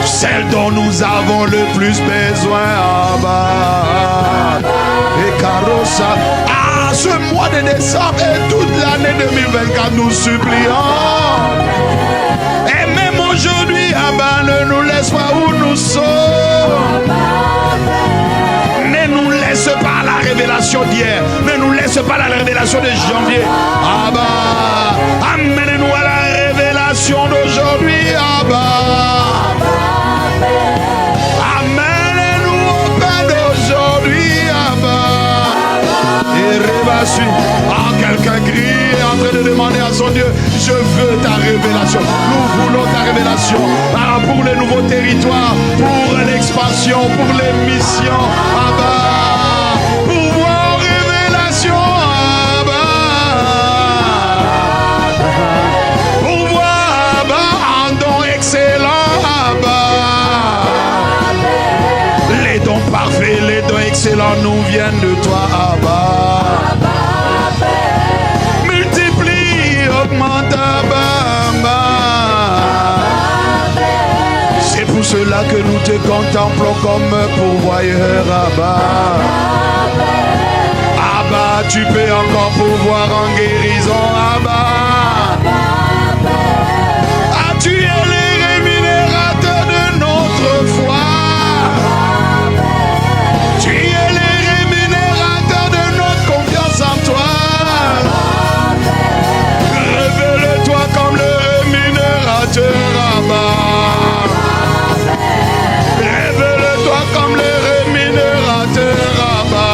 Speaker 1: Celle dont nous avons le plus besoin à bas. Et Carossa, ce mois de décembre et toute l'année 2024, nous supplions. Et même aujourd'hui, Abba, ne nous laisse pas où nous sommes. Ne nous laisse pas la révélation d'hier. Ne nous laisse pas la révélation de janvier. Abba, amène-nous à la révélation d'aujourd'hui, Abba. Amène-nous au pain d'aujourd'hui, Abba. Et Révassu, quelqu'un crie en train de demander à son Dieu, je veux ta révélation. Nous voulons ta révélation pour les nouveaux territoires, pour l'expansion, pour les missions. Abba, pour vos révélations, Abba. Pour voir, Abba, un don excellent, Abba. Les dons parfaits, les dons excellents nous viennent de toi, Abba. Multiplie, augmente, Abba. C'est pour cela que nous te contemplons comme pourvoyeur, Abba. Abba, tu peux encore pourvoir en guérison, Abba. Ah, tu es le rémunérateur de notre foi. Tu es le rémunérateur de notre confiance en toi. Révèle-toi comme le rémunérateur, Abba. Révèle-toi comme le rémunérateur, Abba.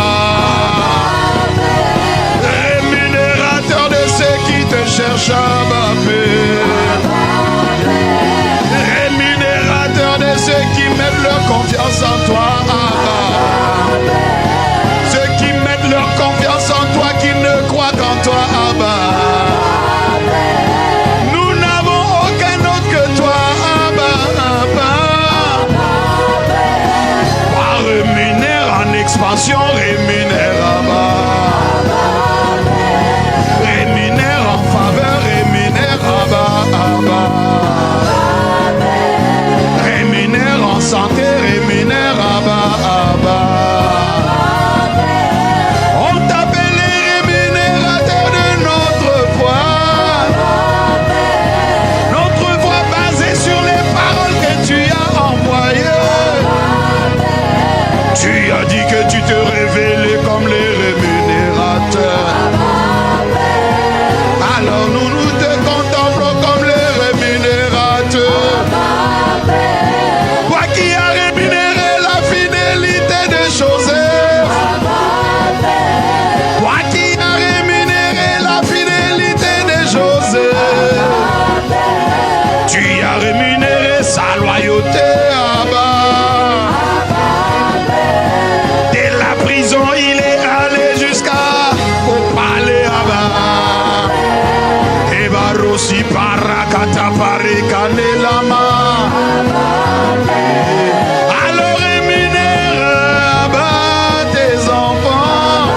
Speaker 1: Rémunérateur de ceux qui te cherchent, Abba. Rémunérateur de ceux qui mettent leur confiance en toi, Abba. Ceux qui mettent leur confiance en toi, qui ne croient qu'en toi, Abba. Nous n'avons aucun autre que toi, Abba, Abba. Rémunère en expansion, rémunère, Abba. Rémunère en faveur, rémunère, Abba, Abba. Rémunère en santé, rémunère, Abba, Abba. On t'appelle les rémunérateurs de notre foi. Notre foi basée sur les paroles que tu as envoyées. Tu as dit que tu te révélais comme les rémunérateurs. Alors nous te contemplons comme les rémunérateurs. Toi qui as rémunéré la fidélité de Joseph. Toi qui as rémunéré la fidélité de Joseph. Tu as rémunéré sa loyauté, Abba. Dès la prison, il est allé jusqu'au palais, Abba. Ebarosi parakata parikanelama. Alors rémunère, Abba, tes enfants.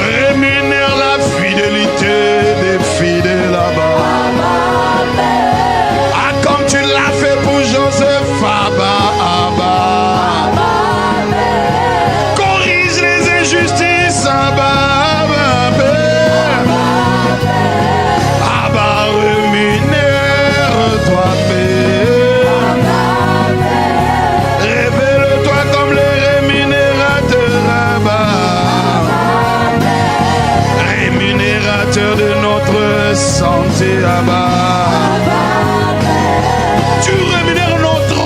Speaker 1: Rémunère la fidélité des fidèles, Abba. Ah, comme tu l'as fait pour Joseph, Abba, Abba. Corrige les injustices, Abba, Abba. Abba, rémunère-toi, Père. Révèle-toi comme le rémunérateur, Abba. Rémunérateur de notre santé, Abba. Tu rémunères notre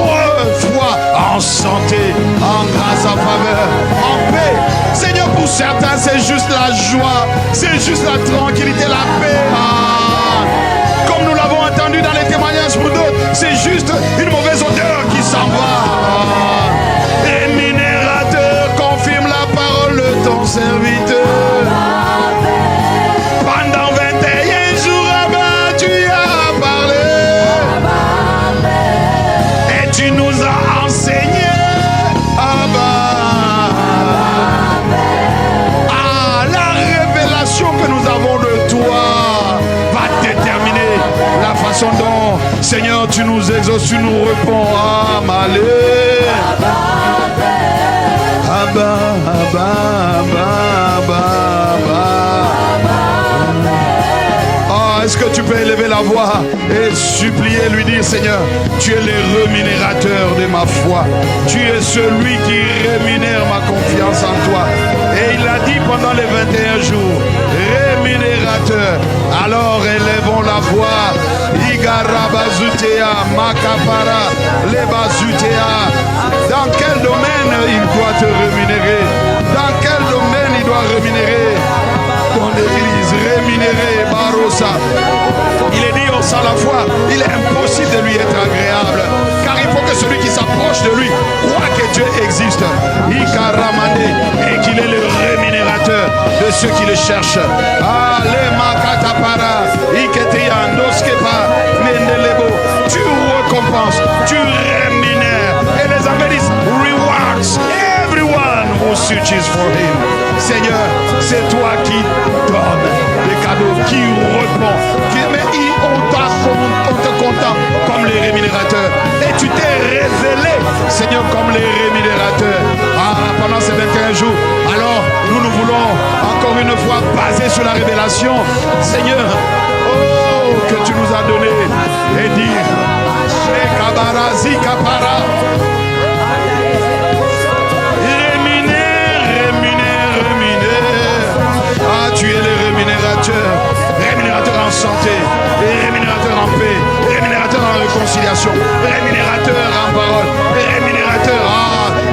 Speaker 1: foi en santé, en grâce, en faveur, en paix. Seigneur, Pour certains, c'est juste la joie, c'est juste la tranquillité, la paix. Comme nous l'avons entendu dans les témoignages pour d'autres, c'est juste une mauvaise odeur qui s'en va. Rémunérateur, confirme la parole de ton serviteur. Pendant 21 jours, Abba, tu as parlé. Et tu nous as enseigné, Abba. La révélation que nous avons de toi va déterminer la façon dont, Seigneur, tu nous exauces, tu nous réponds. Amalé. Abba, Abba, Abba, Abba, Abba. Est-ce que tu peux élever la voix et supplier, lui dire, Seigneur, tu es le rémunérateur de ma foi. Tu es celui qui rémunère ma confiance en toi. Et il a dit pendant les 21 jours, rémunérateur. Alors élevons la voix. Igarabazutea, Makapara, Lebazutea. Dans quel domaine il doit te rémunérer? Dans quel domaine il doit rémunérer ton église? Rémunérer Barossa. Il est dit au sang la foi, il est impossible de lui être agréable, car il faut que celui qui s'approche de lui croit que Dieu existe. Ikaramane, et qu'il est le rémunérateur de ceux qui le cherchent. Tu récompenses, tu rémunères. Et les Anglais disent rewards everyone who searches for him. Seigneur, c'est toi qui donnes les cadeaux, qui répond. Mais on te contemple comme les rémunérateurs. Et tu t'es révélé, Seigneur, comme les rémunérateurs. Pendant ces 21 jours. Alors, nous voulons encore une fois baser sur la révélation. Seigneur, oh, que tu nous as donné. Et dire, tu es le rémunérateur en santé, rémunérateur en paix, rémunérateur en réconciliation, rémunérateur en parole, rémunérateur.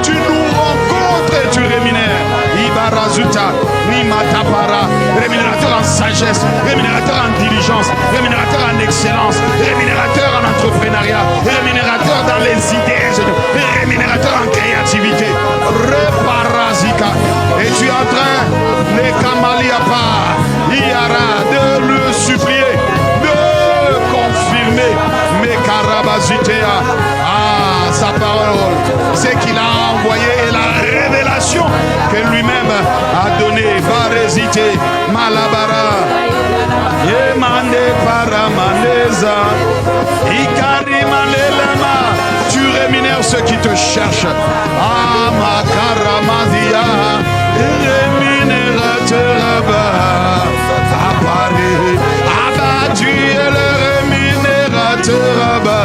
Speaker 1: Tu nous rencontres et tu rémunères. Ibarazuta, Nimatapara, rémunérateur en sagesse, rémunérateur en diligence, rémunérateur en excellence, rémunérateur en entrepreneuriat, rémunérateur dans les idées, rémunérateur en créativité. Reparazika. Et tu es en train, les Kamaliapa, Iara, de le supplier, de confirmer, mes Karabazitea. Sa parole, c'est qu'il a envoyé et la révélation que lui-même a donnée. Barésité, Malabara, Yemande Paramaneza, Ikari Malelama. Tu rémunères ceux qui te cherchent. Makaramadia, rémunérateur Abba, apparaît. Abba, tu es le rémunérateur Abba.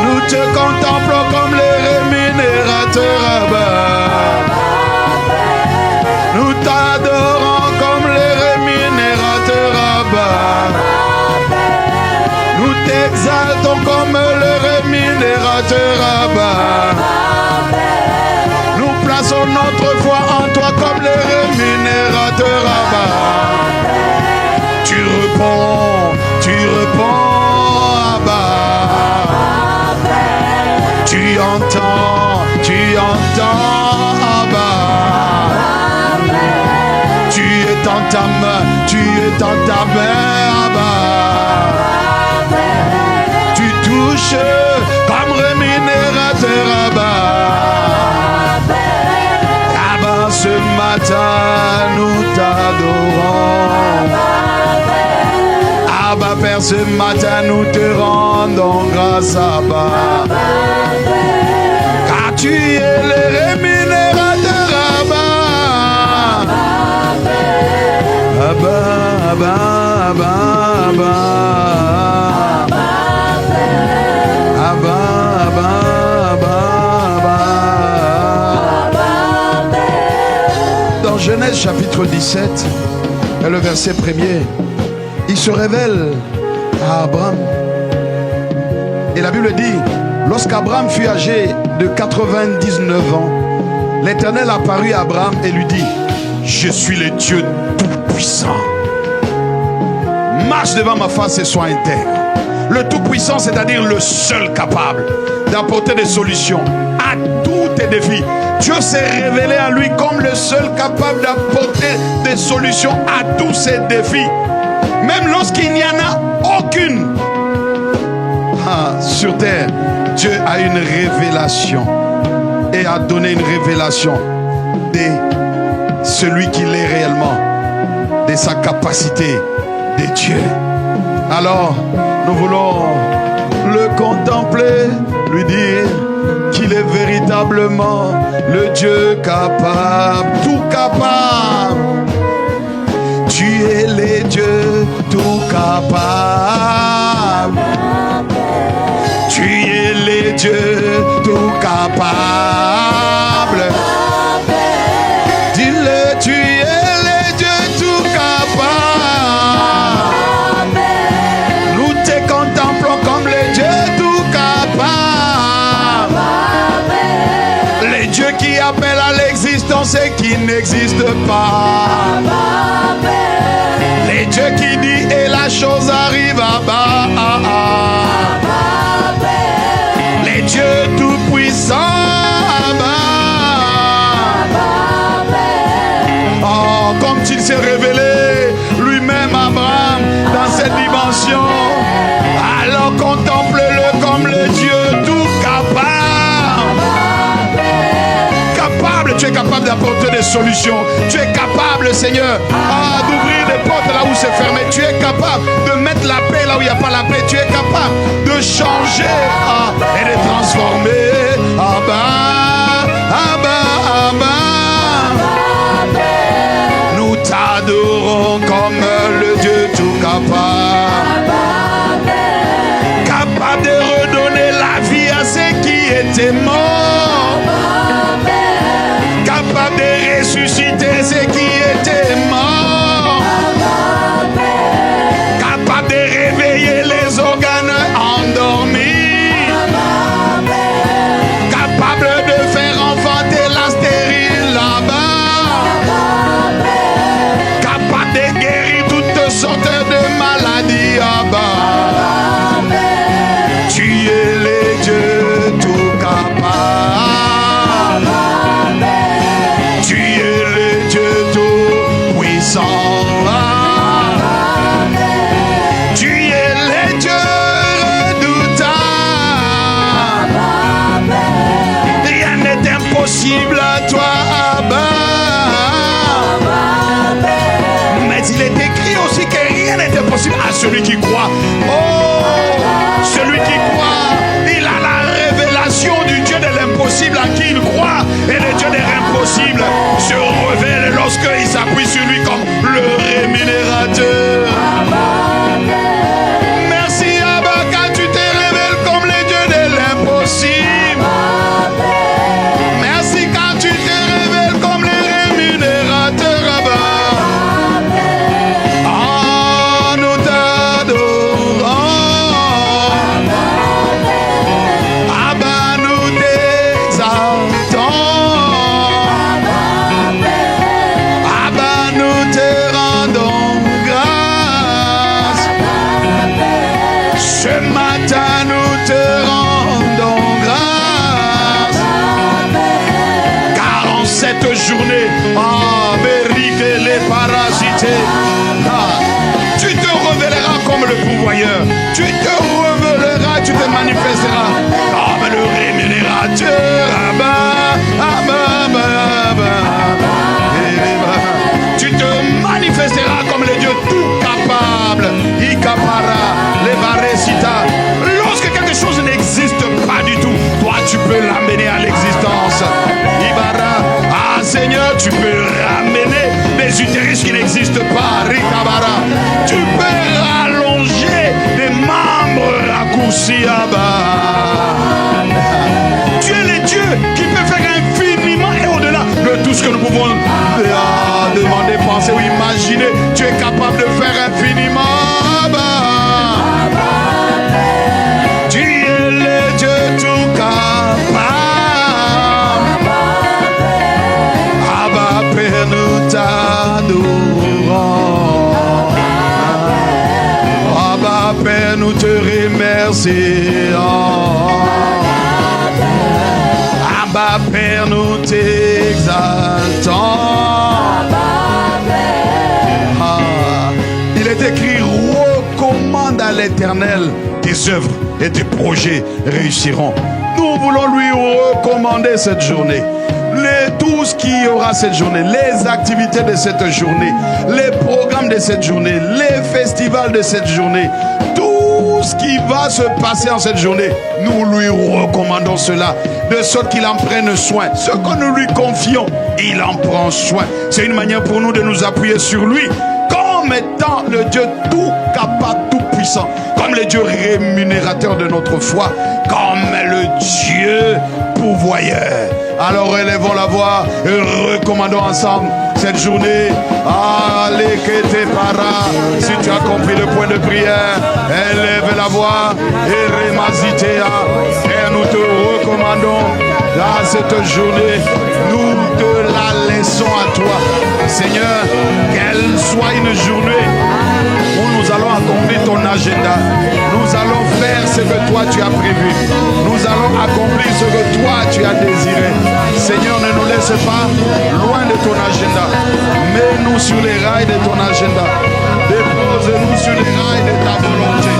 Speaker 1: Nous te contemplons comme les rémunérateurs Abba. Nous t'adorons comme les rémunérateurs Abba. Nous t'exaltons comme le rémunérateur Abba. Nous plaçons notre foi en toi comme le rémunérateur Abba. Tu réponds Abba. Tu entends Abba. Tu es dans ta main Abba. Tu touches comme rémunérateur Abba. Abba, ce matin nous t'adorons. Abba Père, ce matin nous te rendons grâce Abba. Car tu es le rémunérateur Abba. Abba, Abba, Abba, Abba. Abba, Abba, Abba, Abba. Dans Genèse chapitre 17, et le verset 1er, il se révèle à Abraham. Et la Bible dit, lorsqu'Abraham fut âgé de 99 ans, l'Éternel apparut à Abraham et lui dit, je suis le Dieu Tout-Puissant. Marche devant ma face et sois intègre. Le Tout-Puissant, c'est-à-dire le seul capable d'apporter des solutions à tous tes défis. Dieu s'est révélé à lui comme le seul capable d'apporter des solutions à tous ses défis. Même lorsqu'il n'y en a aucune. Sur terre, Dieu a une révélation et a donné une révélation de celui qu'il est réellement, de sa capacité de Dieu. Alors, nous voulons le contempler, lui dire qu'il est véritablement le Dieu capable, tout capable. Tu es le Dieu tout capable. Tu es le Dieu tout capable. Dis-le, tu es le Dieu tout capable. Nous te contemplons comme le Dieu tout capable. Le Dieu qui appelle à l'existence et qui n'existe pas. Le Dieu qui dit et la chose arrive à bas. Les dieux tout-puissants. Oh, comme il s'est révélé lui-même à Abraham dans cette dimension. Alors contemple-le comme le Dieu tout capable. Capable, tu es capable d'apporter des solutions. Tu es capable, Seigneur, d'ouvrir des portes là où c'est fermé. Tu es capable de mettre la paix là où il n'y a pas la paix. Tu es capable de changer et de transformer. Nous t'adorons comme le Dieu tout capable. Capable de redonner la vie à ceux qui étaient morts. Capable de ressusciter ceux qui étaient morts. Capable de réveiller les organes endormis. Capable de faire enfanter la stérile là-bas. Capable de guérir toutes sortes de maladies là-bas. Tu es le Dieu tout capable. Tu es le Dieu tout puissant. Tu es le Dieu redoutable. Rien n'est impossible à toi, Abba. Mais il est écrit aussi que rien n'est impossible à celui qui croit. Oh, celui qui croit, il a la révélation du Dieu de l'impossible à qui il croit. Et le Dieu de l'impossible se révèle lorsqu'il s'appuie sur lui comme le rémunérateur. Merci Abba quand tu te révèles comme le Dieu de l'impossible. Merci quand tu te révèles comme le rémunérateur, Abba. Oh, nous t'adorons. Abba, nous t'exaltons. Père, nous te remercions. Abba Père, nous t'exaltons. Il est écrit, recommande à l'Éternel tes œuvres et tes projets réussiront. Nous voulons lui recommander cette journée. Tout ce qu'il y aura cette journée, les activités de cette journée, les programmes de cette journée, les festivals de cette journée, tout ce qui va se passer en cette journée, nous lui recommandons cela, de sorte qu'il en prenne soin. Ce que nous lui confions, il en prend soin. C'est une manière pour nous de nous appuyer sur lui, comme étant le Dieu tout capable, tout puissant, comme le Dieu rémunérateur de notre foi, comme le Dieu pourvoyeur. Alors élevons la voix et recommandons ensemble cette journée. Allez, que t'es para. Si tu as compris le point de prière, élève la voix et remasitea. Et nous te recommandons à cette journée. Nous te la laissons à toi. Seigneur, qu'elle soit une journée où nous allons accomplir ton agenda. Nous allons faire ce que toi tu as prévu. Nous allons accomplir ce que toi tu as désiré. Seigneur, ne nous laisse pas loin de ton agenda. Mets-nous sur les rails de ton agenda. Dépose-nous sur les rails de ta volonté.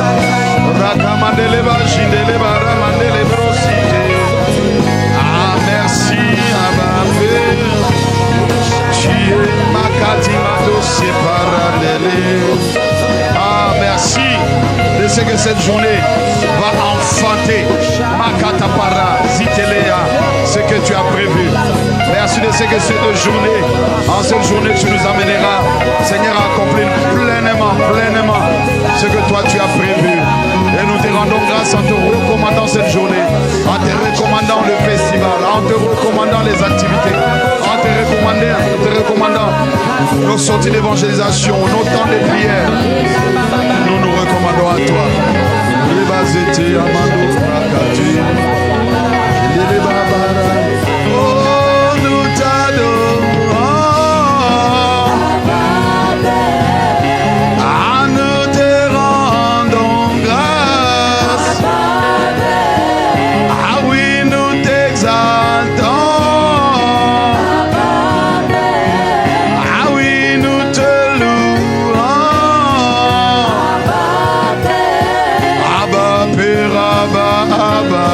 Speaker 1: Ah, merci, Abba Père. Tu es ma katimado séparadele. Ah, merci de ce que cette journée va enfanter Makatapara, Zitelea, ce que tu as prévu. Merci de ce que cette journée, en cette journée, tu nous amèneras, Seigneur, à accomplir pleinement ce que toi tu as prévu. Et nous te rendons grâce en te recommandant cette journée, en te recommandant le festival, en te recommandant les activités, en te recommandant nos sorties d'évangélisation, nos temps de prière. Nous nous recommandons à toi. Oh, nous t'adorons. Ah, nous te rendons grâce. Ah oui, nous t'exaltons. Ah oui, nous te louons. Abba Père, Abba, Abba,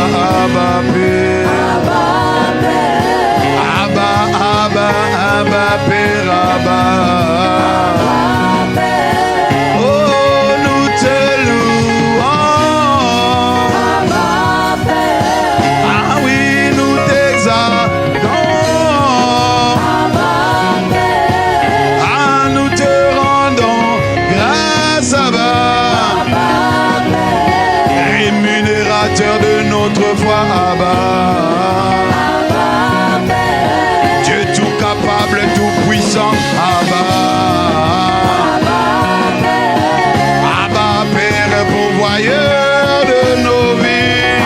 Speaker 1: Abba Père. Abba, Abba, Abba Père, Abba. Oh, nous te louons. Ah oui, nous t'exaltons. Ah, nous te rendons grâce, Abba. Rémunérateur de notre foi, Abba. Dieu tout capable, tout puissant, Abba. Abba Père pourvoyeur de nos vies.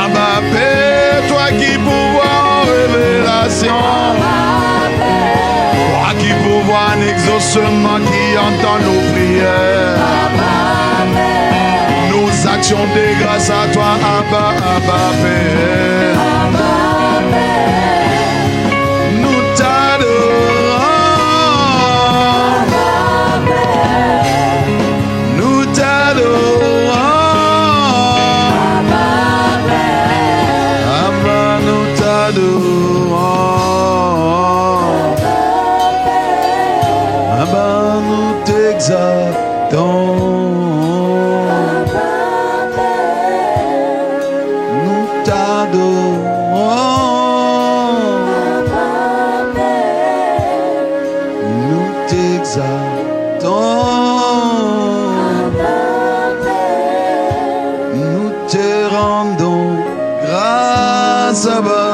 Speaker 1: Abba Père, toi qui pourvois en révélation. Toi qui pourvois en exaucement, qui entend nos prières. Nos actions de grâce à toi, Abba, Abba Père. Nous t'adorons. Nous t'adorons. Abba, nous t'adorons. Abba, nous t'exaltons. Nous t'adorons. Nous t'exaltons. Nous te rendons grâce, Abba.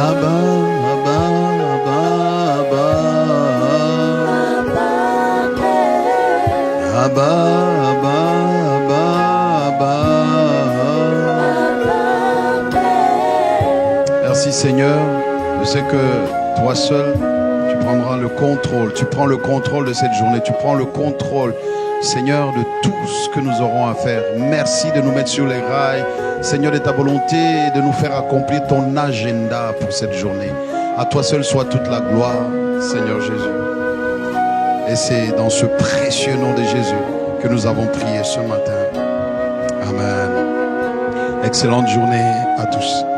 Speaker 1: Abba, Abba, Abba, Abba. Abba, Abba, Abba, Abba. Merci Seigneur, je sais que toi seul, tu prendras le le contrôle. Tu prends le contrôle de cette journée. Tu prends le contrôle, Seigneur, de tout ce que nous aurons à faire. Merci de nous mettre sur les rails, Seigneur, de ta volonté, de nous faire accomplir ton agenda pour cette journée. À toi seul soit toute la gloire, Seigneur Jésus. Et c'est dans ce précieux nom de Jésus que nous avons prié ce matin. Amen. Excellente journée à tous.